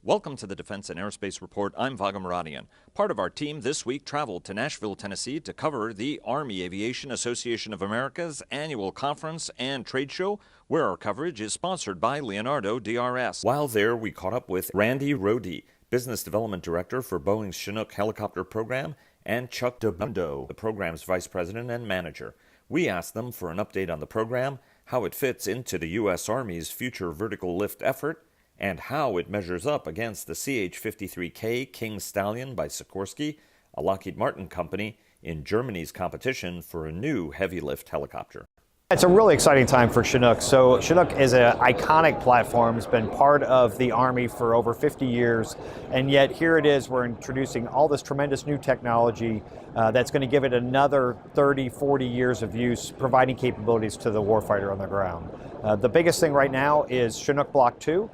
Welcome to the Defense and Aerospace Report. I'm Vaga Muradian. Part of our team this week traveled to Nashville, Tennessee to cover the Army Aviation Association of America's annual conference and trade show, where our coverage is sponsored by Leonardo DRS. While there, we caught up with Randy Rotte, Business Development Director for Boeing's Chinook helicopter program, and Chuck Dabundo, the program's Vice President and Manager. We asked them for an update on the program, how it fits into the U.S. Army's future vertical lift effort, and how it measures up against the CH-53K King Stallion by Sikorsky, a Lockheed Martin company, in Germany's competition for a new heavy-lift helicopter. It's a really exciting time for Chinook. So Chinook is an iconic platform. It's been part of the Army for over 50 years, and yet here it is, we're introducing all this tremendous new technology that's going to give it another 30, 40 years of use, providing capabilities to the warfighter on the ground. The biggest thing right now is Chinook Block 2.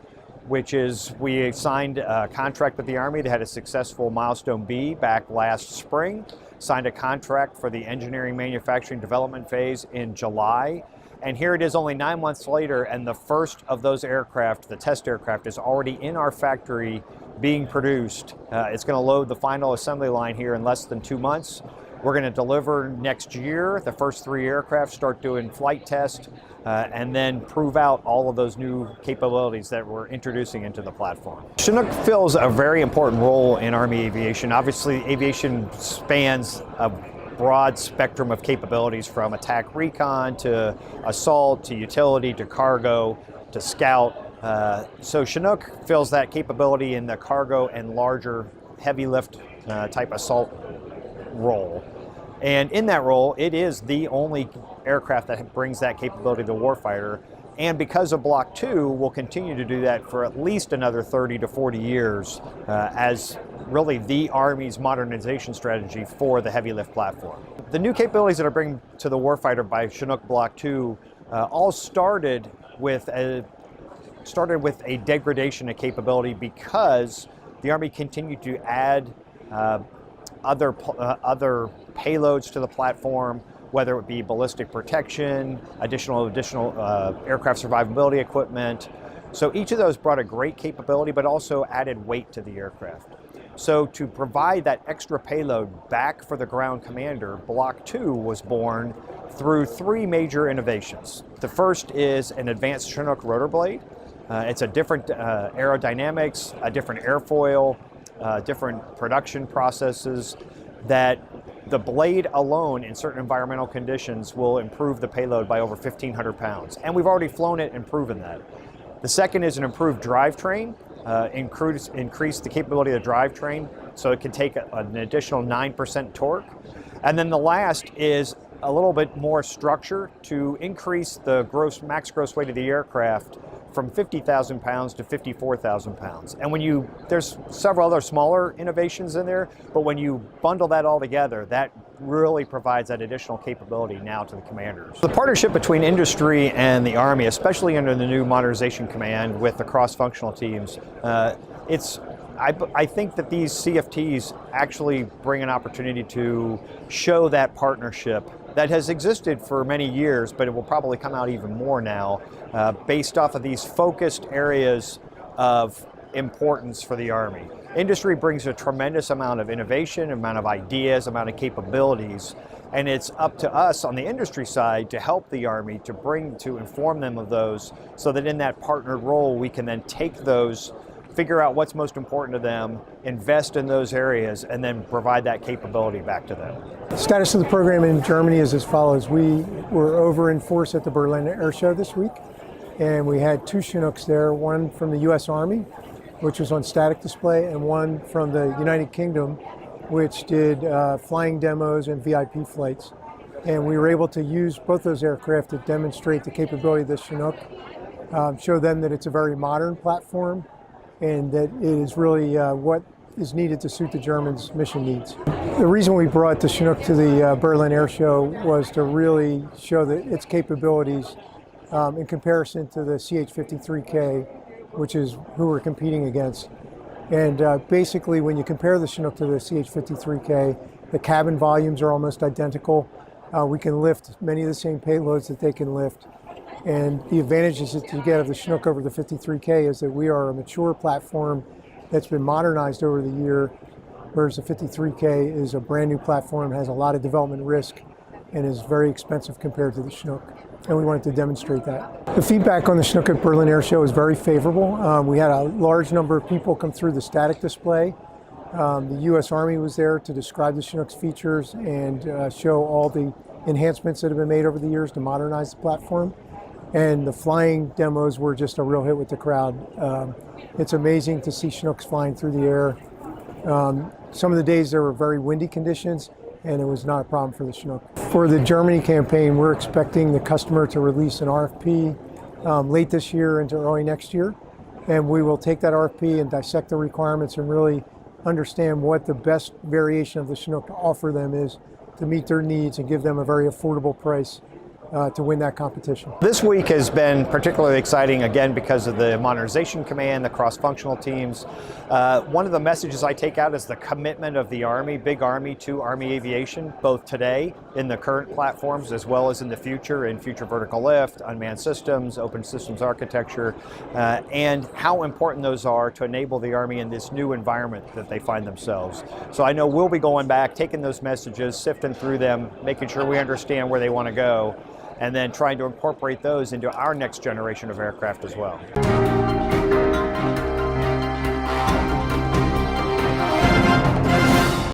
Which is, we signed a contract with the Army. They had a successful Milestone B back last spring, signed a contract for the engineering, manufacturing, development phase in July. And here it is only 9 months later, and the first of those aircraft, the test aircraft, is already in our factory being produced. It's going to load the final assembly line here in less than 2 months. We're going to deliver next year. The first 3 aircraft start doing flight tests, and then prove out all of those new capabilities that we're introducing into the platform. Chinook fills a very important role in Army aviation. Obviously, aviation spans a broad spectrum of capabilities, from attack recon to assault to utility to cargo to scout. So Chinook fills that capability in the cargo and larger heavy lift type assault role. And in that role, it is the only aircraft that brings that capability to the warfighter. And because of Block 2, we'll continue to do that for at least another 30 to 40 years as really the Army's modernization strategy for the heavy lift platform. The new capabilities that are bringing to the warfighter by Chinook Block 2 all started with a degradation of capability because the Army continued to add other payloads to the platform, whether it be ballistic protection, additional aircraft survivability equipment. So each of those brought a great capability, but also added weight to the aircraft. So to provide that extra payload back for the ground commander, Block 2 was born through 3 major innovations. The first is an advanced Chinook rotor blade. It's a different aerodynamics, a different airfoil, different production processes, that the blade alone in certain environmental conditions will improve the payload by over 1,500 pounds. And we've already flown it and proven that. The second is an improved drivetrain, increase the capability of the drivetrain so it can take an additional 9% torque. And then the last is a little bit more structure to increase the max gross weight of the aircraft from 50,000 pounds to 54,000 pounds. And there's several other smaller innovations in there, but when you bundle that all together, that really provides that additional capability now to the commanders. The partnership between industry and the Army, especially under the new Modernization Command with the cross-functional teams, I think that these CFTs actually bring an opportunity to show that partnership that has existed for many years, but it will probably come out even more now, based off of these focused areas of importance for the Army. Industry brings a tremendous amount of innovation, amount of ideas, amount of capabilities, and it's up to us on the industry side to help the Army to inform them of those, so that in that partnered role we can then take those, figure out what's most important to them, invest in those areas, and then provide that capability back to them. The status of the program in Germany is as follows. We were over in force at the Berlin Air Show this week, and we had 2 Chinooks there, one from the U.S. Army, which was on static display, and one from the United Kingdom, which did flying demos and VIP flights. And we were able to use both those aircraft to demonstrate the capability of the Chinook, show them that it's a very modern platform, and that it is really what is needed to suit the Germans' mission needs. The reason we brought the Chinook to the Berlin Air Show was to really show its capabilities in comparison to the CH-53K, which is who we're competing against. And basically, when you compare the Chinook to the CH-53K, the cabin volumes are almost identical. We can lift many of the same payloads that they can lift. And the advantages that you get of the Chinook over the 53K is that we are a mature platform that's been modernized over the year, whereas the 53K is a brand new platform, has a lot of development risk, and is very expensive compared to the Chinook. And we wanted to demonstrate that. The feedback on the Chinook at Berlin Air Show is very favorable. We had a large number of people come through the static display. The U.S. Army was there to describe the Chinook's features and show all the enhancements that have been made over the years to modernize the platform. And the flying demos were just a real hit with the crowd. It's amazing to see Chinooks flying through the air. Some of the days there were very windy conditions, and it was not a problem for the Chinook. For the Germany campaign, we're expecting the customer to release an RFP late this year into early next year. And we will take that RFP and dissect the requirements and really understand what the best variation of the Chinook to offer them is to meet their needs and give them a very affordable price to win that competition. This week has been particularly exciting, again, because of the modernization command, the cross-functional teams. One of the messages I take out is the commitment of the Army, big Army, to Army aviation, both today in the current platforms as well as in the future, in future vertical lift, unmanned systems, open systems architecture, and how important those are to enable the Army in this new environment that they find themselves. So I know we'll be going back, taking those messages, sifting through them, making sure we understand where they want to go, and then trying to incorporate those into our next generation of aircraft as well.